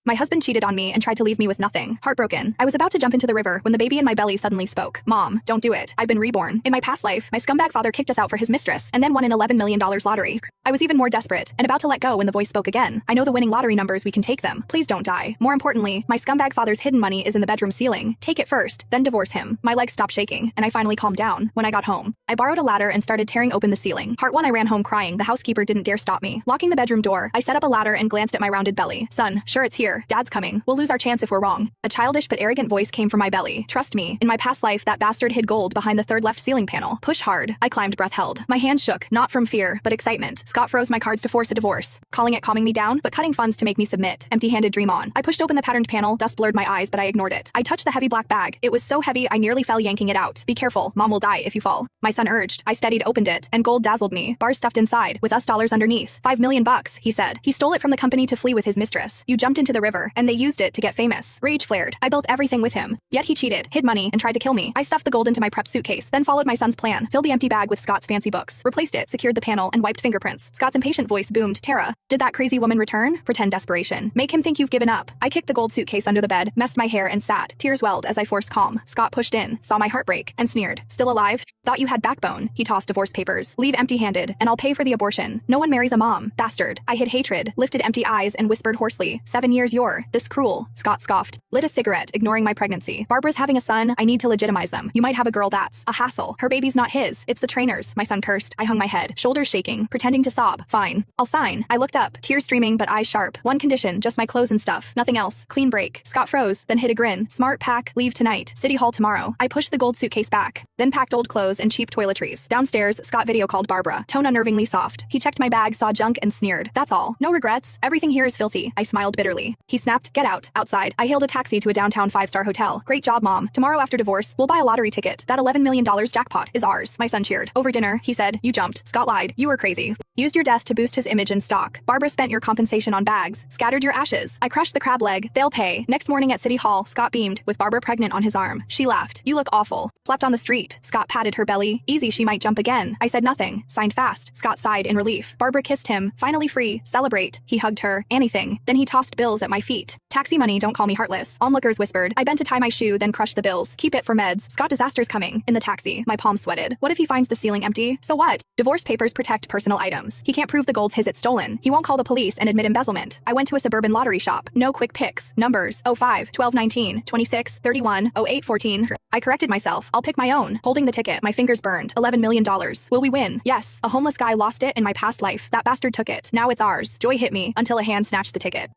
My husband cheated on me and tried to leave me with nothing. Heartbroken. I was about to jump into the river when the baby in my belly suddenly spoke. Mom, don't do it. I've been reborn. In my past life, my scumbag father kicked us out for his mistress and then won an $11 million lottery. I was even more desperate and about to let go when the voice spoke again. I know the winning lottery numbers, we can take them. Please don't die. More importantly, my scumbag father's hidden money is in the bedroom ceiling. Take it first, then divorce him. My legs stopped shaking and I finally calmed down. When I got home, I borrowed a ladder and started tearing open the ceiling. Part 1, I ran home crying. The housekeeper didn't dare stop me. Locking the bedroom door, I set up a ladder and glanced at my rounded belly. Son, sure it's here. Dad's coming. We'll lose our chance if we're wrong. A childish but arrogant voice came from my belly. Trust me, in my past life that bastard hid gold behind the third left ceiling panel. Push hard. I climbed, breath held. My hands shook, not from fear, but excitement. Scott froze my cards to force a divorce, calling it calming me down, but cutting funds to make me submit. Empty-handed, dream on. I pushed open the patterned panel, dust blurred my eyes, but I ignored it. I touched the heavy black bag. It was so heavy I nearly fell, yanking it out. Be careful, Mom will die if you fall. My son urged. I steadied, opened it, and gold dazzled me. Bars stuffed inside, with US dollars underneath. $5 million, he said. He stole it from the company to flee with his mistress. You jumped into the river, and they used it to get famous. Rage flared. I built everything with him. Yet he cheated, hid money, and tried to kill me. I stuffed the gold into my prep suitcase, then followed my son's plan. Filled the empty bag with Scott's fancy books, replaced it, secured the panel, and wiped fingerprints. Scott's impatient voice boomed. Tara, did that crazy woman return? Pretend desperation. Make him think you've given up. I kicked the gold suitcase under the bed, messed my hair, and sat. Tears welled as I forced calm. Scott pushed in, saw my heartbreak, and sneered. Still alive? Thought you had backbone. He tossed divorce papers. Leave empty-handed, and I'll pay for the abortion. No one marries a mom. Bastard. I hid hatred, lifted empty eyes, and whispered hoarsely. 7 years you're this cruel. Scott scoffed. Lit a cigarette, ignoring my pregnancy. Barbara's having a son. I need to legitimize them. You might have a girl that's a hassle. Her baby's not his. It's the trainer's. My son cursed. I hung my head, shoulders shaking, pretending to sob. Fine. I'll sign. I looked up, tears streaming but eyes sharp. One condition, just my clothes and stuff. Nothing else. Clean break. Scott froze, then hid a grin. Smart pack. Leave tonight. City Hall tomorrow. I pushed the gold suitcase back, then packed old clothes and cheap toiletries. Downstairs, Scott video called Barbara. Tone unnervingly soft. He checked my bag, saw junk, and sneered. That's all. No regrets. Everything here is filthy. I smiled bitterly. He snapped. Get out. Outside. I hailed a taxi to a downtown 5-star hotel. Great job, Mom. Tomorrow after divorce, we'll buy a lottery ticket. That $11 million jackpot is ours. My son cheered. Over dinner, he said, you jumped. Scott lied. You were crazy. Used your death to boost his image and stock. Barbara spent your compensation on bags. Scattered your ashes. I crushed the crab leg. They'll pay. Next morning at City Hall, Scott beamed, with Barbara pregnant on his arm. She laughed. You look awful. Slept on the street. Scott patted her belly. Easy, she might jump again. I said nothing. Signed fast. Scott sighed in relief. Barbara kissed him. Finally free. Celebrate. He hugged her. Anything. Then he tossed bills at my feet. Taxi money, don't call me heartless. Onlookers whispered. I bent to tie my shoe, then crushed the bills. Keep it for meds. Scott, disaster's coming. In the taxi, my palms sweated. What if he finds the ceiling empty? So what? Divorce papers protect personal items. He can't prove the gold's his, it's stolen. He won't call the police and admit embezzlement. I went to a suburban lottery shop. No quick picks. Numbers. 05, 12, 19, 26, 31, 08, 14. I corrected myself. I'll pick my own. Holding the ticket, my fingers burned. $11 million. Will we win? Yes. A homeless guy lost it in my past life. That bastard took it. Now it's ours. Joy hit me until a hand snatched the ticket.